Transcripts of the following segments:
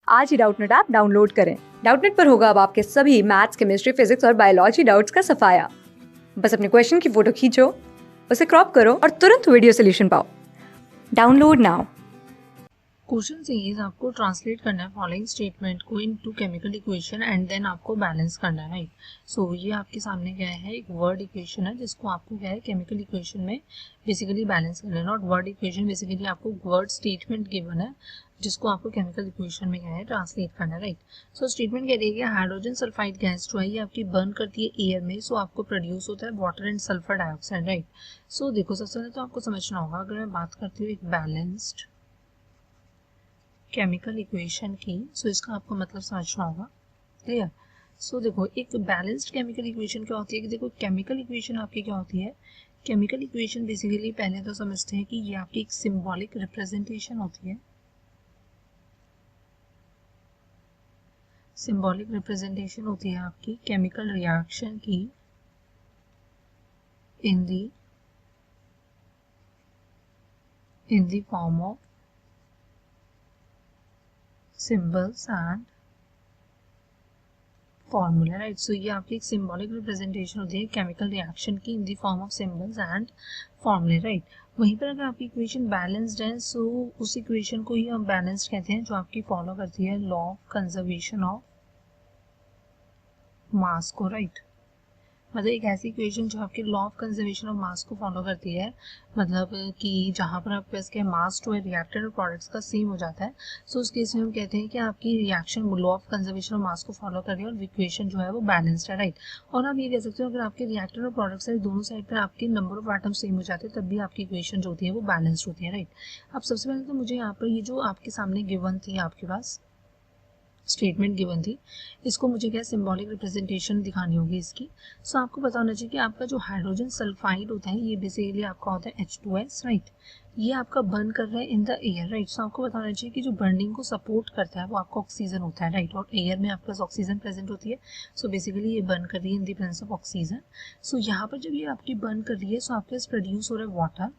आज ही Doubtnut app download करें। Doubtnut पर होगा अब आपके सभी मैथ्स, केमिस्ट्री, फिजिक्स और बायोलॉजी डाउट्स का सफाया। बस अपने क्वेश्चन की फोटो खींचो, उसे क्रॉप करो और तुरंत वीडियो सोल्यूशन पाओ। Download now. क्वेश्चन इज आपको ट्रांसलेट करना है फॉलोइंग स्टेटमेंट को into chemical equation and then आपको बैलेंस करना है, राइट। सो ये आपके सामने क्या है, एक वर्ड इक्वेशन है जिसको आपको क्या है केमिकल इक्वेशन में बेसिकली बैलेंस करना है। नॉट वर्ड इक्वेशन, बेसिकली आपको वर्ड स्टेटमेंट गिवन है जिसको आपको केमिकल इक्वेशन में क्या है ट्रांसलेट करना है, राइट। सो स्टेटमेंट कह रही है कि हाइड्रोजन सल्फाइड गैस जो है ये आपकी बर्न करती है एयर में, सो आपको प्रोड्यूस होता है water and sulphur dioxide, right. So देखो सबसे पहले तो आपको समझना होगा, अगर मैं बात करती हूँ एक बैलेंस्ड केमिकल इक्वेशन की, सो इसका आपको मतलब समझना होगा, क्लियर। सो देखो एक बैलेंस्ड केमिकल इक्वेशन क्या होती है कि देखो केमिकल इक्वेशन आपकी क्या होती है, केमिकल इक्वेशन बेसिकली पहले तो समझते हैं कि ये आपकी एक सिंबॉलिक रिप्रेजेंटेशन होती है। सिंबॉलिक रिप्रेजेंटेशन होती है आपकी केमिकल रिएक्शन की in the form of symbols and formula, right. So ये आपकी एक सिंबॉलिक रिप्रेजेंटेशन होती है केमिकल रिएक्शन की in the form of symbols and फॉर्मूले, राइट। वहीं पर अगर आपकी इक्वेशन बैलेंस्ड है, सो उस इक्वेशन को ही हम बैलेंस्ड कहते हैं जो आपकी फॉलो करती है law of conservation of mass को, राइट। मतलब एक ऐसी इक्वेशन जो आपकी law of conservation of mass को फॉलो करती है, मतलब कि जहाँ पर आपके पास क्या मास जो है रिएक्टेड और प्रोडक्ट्स का सेम हो जाता है, सो उस केस में हम कहते हैं कि आपकी reaction law of conservation of mass को फॉलो कर रही है और इक्वेशन जो है वो बैलेंस्ड है, राइट। और आप ये कह सकते हो अगर आपके रिएक्टेड और प्रोडक्ट साइड दोनों साइड पर आपके नंबर ऑफ एटम्स सेम हो जाते हैं तब भी आपकी इक्वेशन जो होती है वो बैलेंस्ड होती है, राइट। अब सबसे पहले तो मुझे यहाँ पर ये जो आपके सामने गिवन थी आपके पास स्टेटमेंट गिवन थी, इसको मुझे क्या सिंबॉलिक रिप्रेजेंटेशन दिखानी होगी इसकी। सो आपको पता होना चाहिए कि आपका जो हाइड्रोजन सल्फाइड होता है ये बेसिकली आपका होता है H2S, राइट। ये आपका बर्न कर रहा है इन द एयर, राइट। सो आपको पता होना चाहिए कि जो बर्निंग को सपोर्ट करता है वो आपका ऑक्सीजन होता है, राइट। और एयर में आपके पास ऑक्सीजन प्रेजेंट होती है, सो बेसिकली ये बर्न कर रही है in the presence of oxygen. So यहाँ पर जब ये आपकी बर्न कर रही है, सो आपके पास प्रोड्यूस हो रहा है वाटर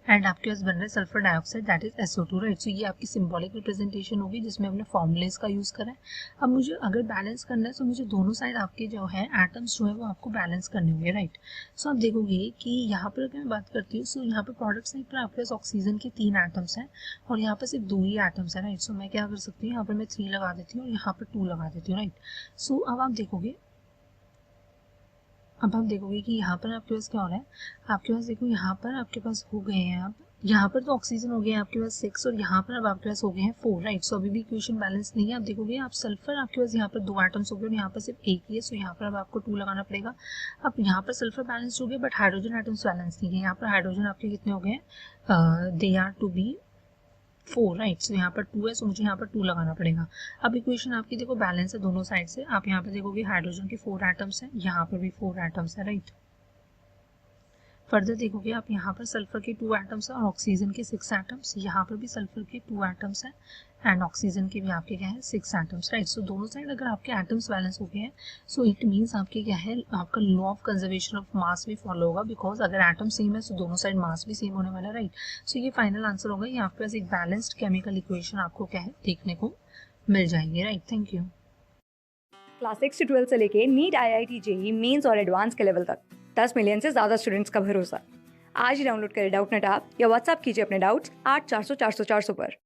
एंड आपके पास बन रहा है sulphur dioxide, that is SO2, right. So ये आपकी सिंबॉलिक रिप्रेजेंटेशन होगी जिसमें हमने फॉर्मूलेस का यूज करा है। अब मुझे अगर बैलेंस करना है तो मुझे दोनों साइड आपके जो है एटम्स जो है वो आपको बैलेंस करने होंगे, राइट। सो आप देखोगे कि यहाँ पर अगर मैं बात करती हूँ, सो यहाँ पर प्रोडक्ट साइड पर आपके पास ऑक्सीजन के 3 एटम्स हैं और यहाँ पर सिर्फ 2 ही एटम्स है, राइट। सो मैं क्या कर सकती हूँ, यहाँ पर मैं 3 लगा देती हूँ और यहाँ पर 2 लगा देती हूँ, राइट। सो अब आप देखोगे कि यहाँ पर आपके पास क्या हो रहा है, आपके पास देखो यहाँ पर आपके पास हो गए हैं, अब यहाँ पर तो ऑक्सीजन हो गया है आपके पास 6 और यहाँ पर अब आपके पास हो गए हैं 4, राइट। सो अभी भी इक्वेशन बैलेंस नहीं है। आप देखोगे आप सल्फर आपके पास यहाँ पर 2 एटम्स हो गए और यहाँ पर सिर्फ एक ही है, सो यहाँ पर अब आपको 2 लगाना पड़ेगा। अब यहाँ पर सल्फर बैलेंस हो गया बट हाइड्रोजन एटम्स बैलेंस नहीं है। यहाँ पर हाइड्रोजन आपके कितने हो गए हैं, they are to be 4, right. So यहाँ पर 2 है, सो मुझे यहाँ पर 2 लगाना पड़ेगा। अब इक्वेशन आपकी देखो बैलेंस है दोनों साइड से। आप यहाँ पर देखोगे हाइड्रोजन के 4 एटम्स हैं, यहाँ पर भी 4 एटम्स है, राइट। फर्दर देखोगे आप यहाँ पर सल्फर के 2 एटम्स हैं और ऑक्सीजन के 6 एटम्स, यहाँ पर भी सल्फर के 2 एटम्स हैं एंड ऑक्सीजन के भी आपके क्या है 6 एटम्स, राइट। सो दोनों साइड अगर आपके एटम्स बैलेंस हो गए हैं, सो इट मीन्स आपके क्या है, आपका law of conservation of mass भी फॉलो होगा, बिकॉज अगर एटम सेम है तो दोनों साइड मास भी सेम होने वाला है, राइट। सो ये फाइनल आंसर होगा, ये आपके पास एक बैलेंस्ड केमिकल इक्वेशन आपको क्या है देखने को मिल जाएंगे, राइट। Thank you. क्लास 6 से 12 से लेके नीट, IIT, JEE मेंस और एडवांस के लेवल तक 10 मिलियन से ज्यादा स्टूडेंट्स का भरोसा। आज ही डाउनलोड करें डाउटनेट ऐप या व्हाट्सएप कीजिए अपने डाउट्स 8400 400 400 पर।